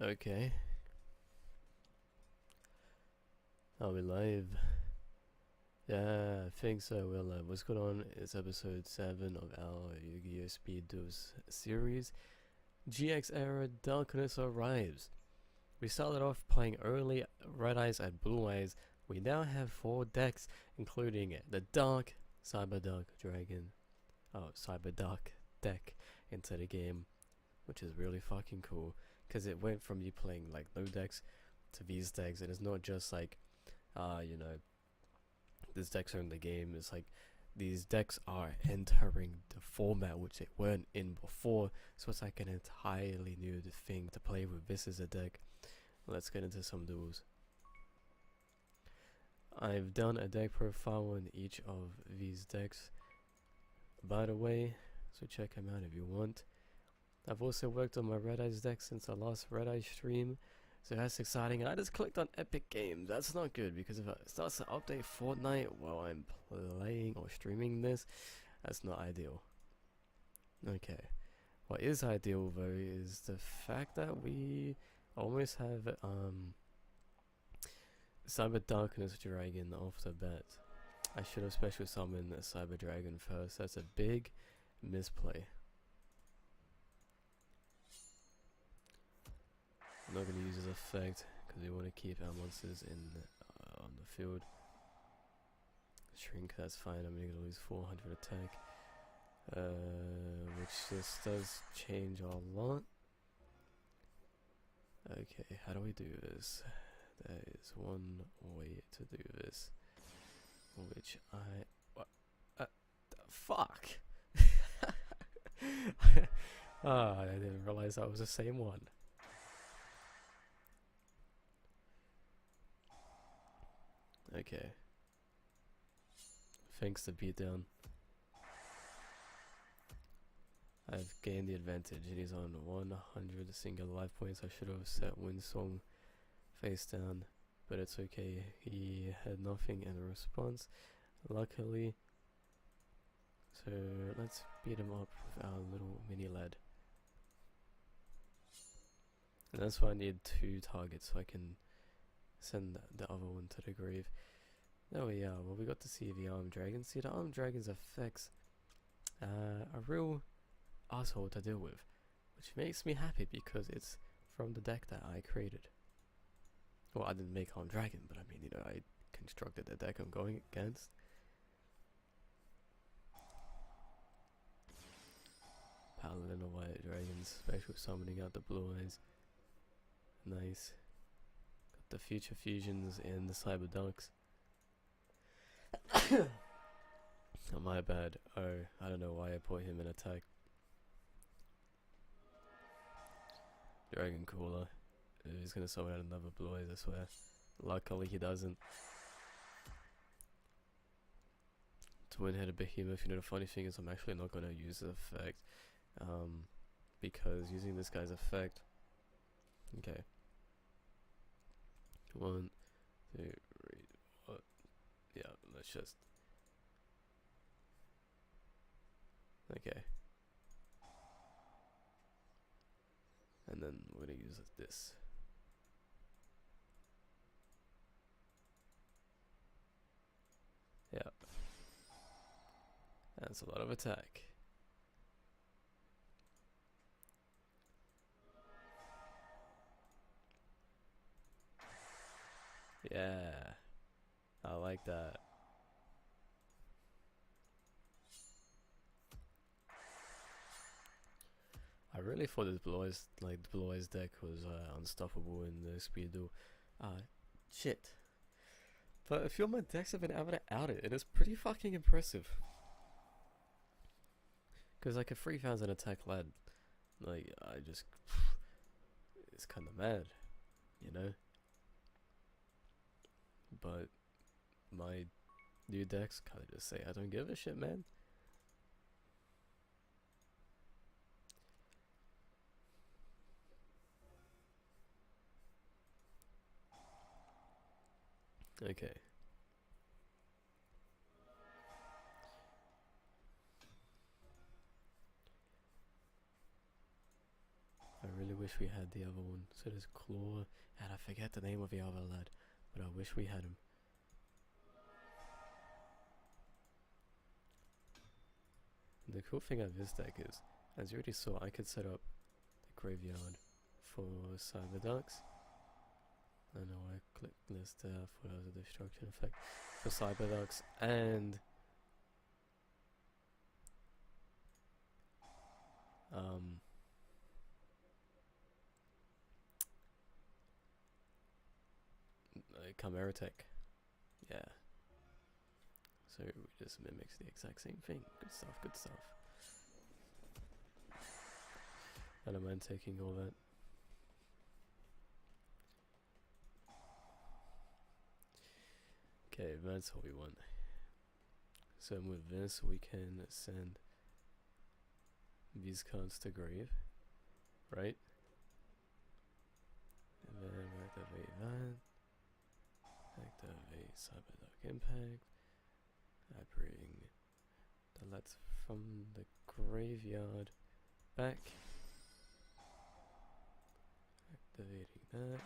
Okay. Are we live? Yeah, I think so. We're live. What's going on? It's episode 7 of our Yu-Gi-Oh! SpeedDuels series. GX Era Darkness Arrives. We started off playing early Red-Eyes and Blue-Eyes. We now have 4 decks, including the Dark, CyberDark Dragon, CyberDark deck into the game, which is really fucking cool, because it went from you playing like no decks to these decks, and it's not just like, you know, these decks are in the game. It's like these decks are entering the format which they weren't in before, so it's like an entirely new thing to play with. This is a deck. Let's get into some duels. I've done a deck profile on each of these decks, by the way, so check them out if you want. I've also worked on my Red-Eyes deck since the last Red-Eyes stream, so that's exciting. And I just clicked on Epic Games. That's not good, because if it starts to update Fortnite while I'm playing or streaming this, that's not ideal. Okay, what is ideal though is the fact that we almost have CyberDarkness Dragon off the bat. I should have special summoned a CyberDragon first. That's a big misplay. I'm not going to use his effect because we want to keep our monsters in on the field. Shrink, that's fine. I'm going to lose 400 attack, which this does change a lot. Okay, how do we do this? There is one way to do this, which fuck. I didn't realize that was the same one. Okay. Thanks to beatdown, I've gained the advantage, and he's on 100 single life points. I should have set Windsong face down, but it's okay. He had nothing in response, luckily. So let's beat him up with our little mini lad. And that's why I need 2 targets, so I can send the other one to the grave. There we are. Well, we got to see the ArmedDragon. See, the ArmedDragon's effects a real asshole to deal with, which makes me happy because it's from the deck that I created. Well, I didn't make ArmedDragon, but I mean, you know, I constructed the deck I'm going against. Paladin of White Dragons, special summoning out the Blue Eyes. Nice. Got the future fusions and the CyberDarks. Oh, my bad. Oh, I don't know why I put him in attack. Dragon Cooler. He's gonna summon out another Blue Eyes, I swear. Luckily he doesn't. Twin-headed behemoth. You know, the funny thing is I'm actually not gonna use the effect. Because using this guy's effect. Okay. 1, 2, 3, what? Yeah, let's just. Okay. And then we're gonna use this. Yeah. That's a lot of attack. Yeah. I like that. I really thought this Blue Eyes deck was unstoppable in the SpeedDuel. Shit. But a few of my decks have been able to out it, and it's pretty fucking impressive. Cause like a 3000 attack lad, like it's kind of mad, you know. But my new decks kind of just say I don't give a shit, man. Okay. I really wish we had the other one. So there's Claw, and I forget the name of the other lad, but I wish we had him. The cool thing of this deck is, as you already saw, I could set up the graveyard for CyberDarks. I know I clicked this there for the destruction effect for CyberDarks and Chimera Tech. Yeah. So it just mimics the exact same thing. Good stuff, good stuff. I don't mind taking all that. Okay, that's what we want. So with this we can send these cards to grave, right? And then we activate that. Activate CyberDark Impact. I bring the lads from the graveyard back. Activating that.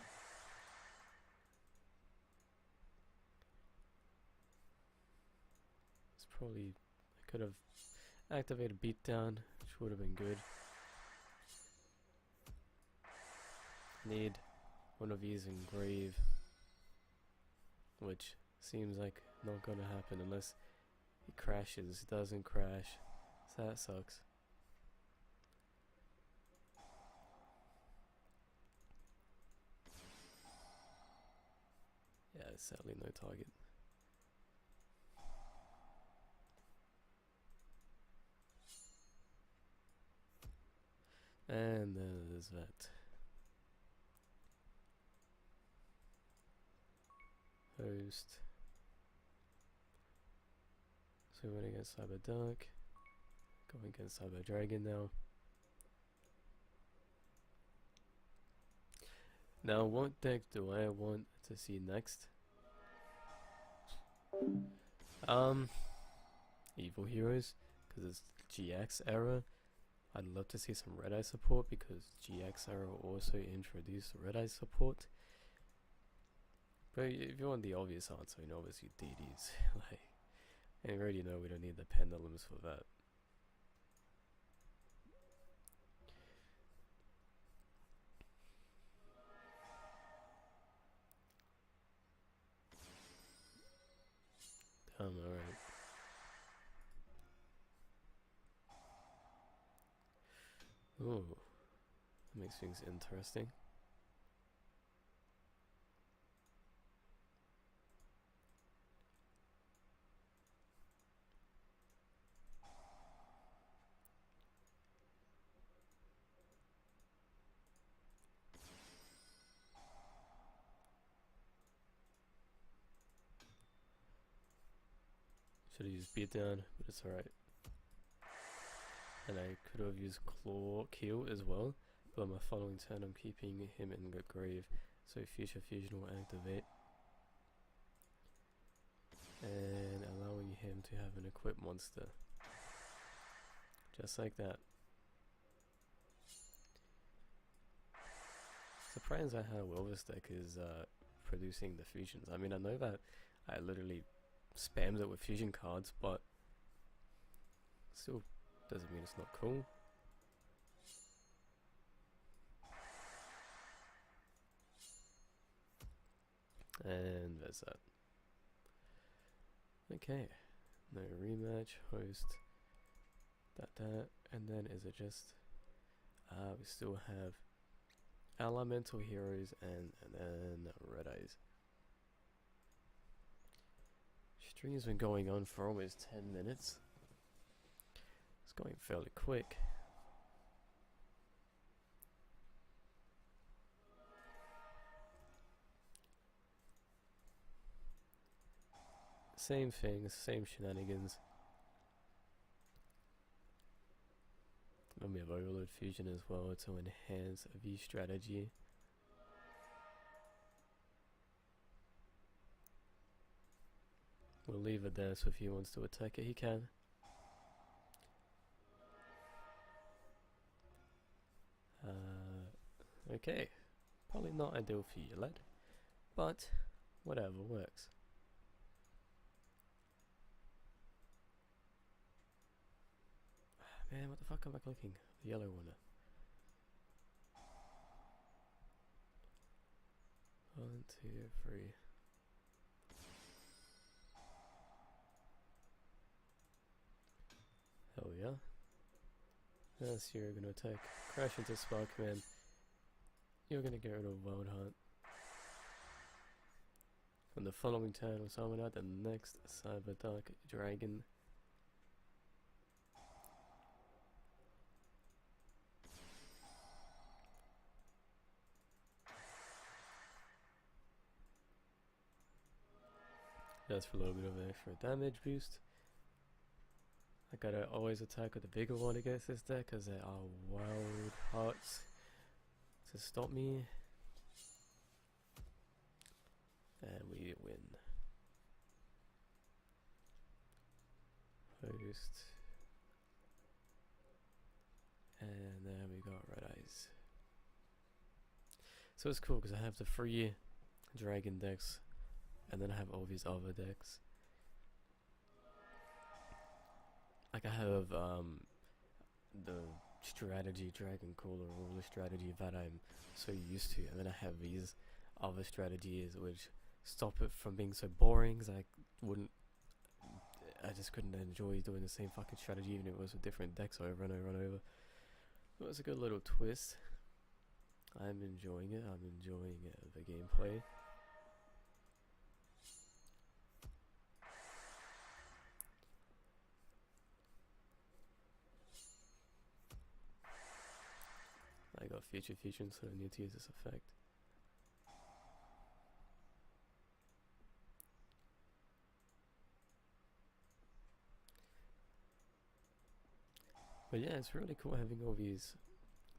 It's probably, I could have activated Beatdown, which would have been good. Need one of these in grave, which seems like not gonna happen unless it crashes. It doesn't crash, so that sucks. Yeah, sadly no target. And there's that. Host. So we went against CyberDark. Going against CyberDragon now. Now what deck do I want to see next? Evil Heroes, because it's GX era. I'd love to see some Red-Eye support because GX era also introduced Red-Eye support. But if you want the obvious answer, you know, obviously DDs. Like, and you already know we don't need the pendulums for that. Alright. Ooh, that makes things interesting. Should have used Beatdown, but it's alright. And I could have used Claw Kill as well, but on my following turn I'm keeping him in the grave, so Future Fusion will activate. And allowing him to have an equipped monster. Just like that. Surprised at how well this deck is producing the fusions. I mean, I know that I literally spammed it with fusion cards, but still doesn't mean it's not cool. And there's that. Okay, no rematch, host, that, and then is it just, we still have Elemental Heroes and then Red-Eyes. Stream's been going on for almost 10 minutes. It's going fairly quick. Same things, same shenanigans. And we have Overload Fusion as well to enhance the strategy. We'll leave it there, so if he wants to attack it, he can. Okay, probably not ideal for you, lad, but whatever works. Man, what the fuck am I clicking? The yellow one. 1, 2, 3. Hell yeah. Yes, you're gonna attack. Crash into Spark Command. You're gonna get rid of Wild Heart. On the following turn, we'll summon out the next CyberDark Dragon. Just for a little bit of an extra damage boost. I gotta always attack with the bigger one against this deck because there are Wild Hearts to stop me. And we win. Host. And then we got Red-Eyes. So it's cool because I have the 3 dragon decks. And then I have all these other decks. Like I have the strategy Dragon Caller ruler strategy that I'm so used to, and then I have these other strategies which stop it from being so boring. Cause I just couldn't enjoy doing the same fucking strategy even if it was with different decks over and over and over. It was a good little twist. I'm enjoying it. I'm enjoying the gameplay. I got future, so I need to use this effect. But yeah, it's really cool having all these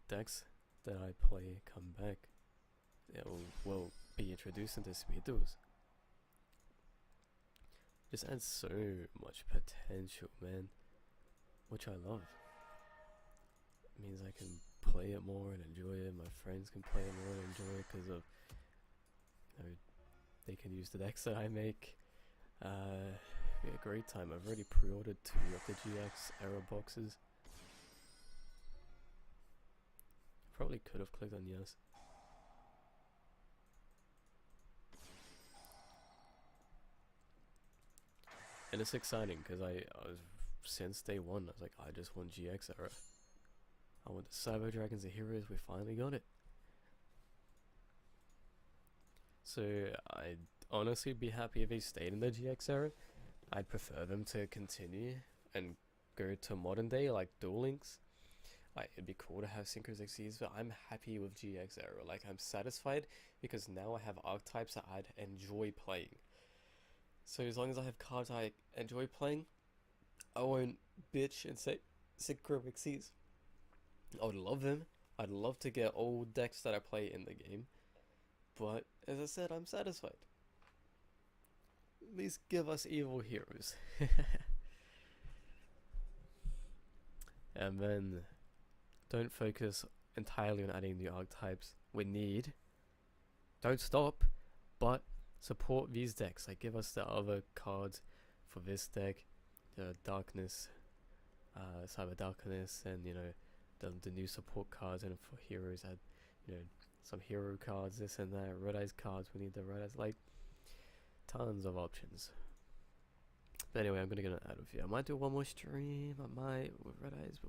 decks that I play come back. It will be introduced into SpeedDuels. Just adds so much potential, man, which I love. It means I can play it more and enjoy it. My friends can play it more and enjoy it because of, you know, they can use the decks that I make. Be a great time. I've already pre-ordered 2 of the GX era boxes. Probably could have clicked on yes. And it's exciting because I was, since day one, I was like, I just want GX era. I want the CyberDragons, the heroes, we finally got it. So I'd honestly be happy if they stayed in the GX era. I'd prefer them to continue and go to modern day like Duel Links. Like, it'd be cool to have Synchros XCs, but I'm happy with GX era. Like, I'm satisfied because now I have archetypes that I'd enjoy playing. So as long as I have cards I enjoy playing, I won't bitch and say Synchro XCs. I would love them. I'd love to get all decks that I play in the game. But, as I said, I'm satisfied. At least give us evil heroes. And then, don't focus entirely on adding new archetypes. We need, don't stop, but support these decks. Like, give us the other cards for this deck. The Darkness, Cyber Darkness, and, you know, the new support cards. And for heroes, add, you know, some hero cards, this and that. Red-Eyes cards, we need the Red-Eyes, like, tons of options. But anyway, I'm gonna get out of here. I might do one more stream, I might, with Red-Eyes, but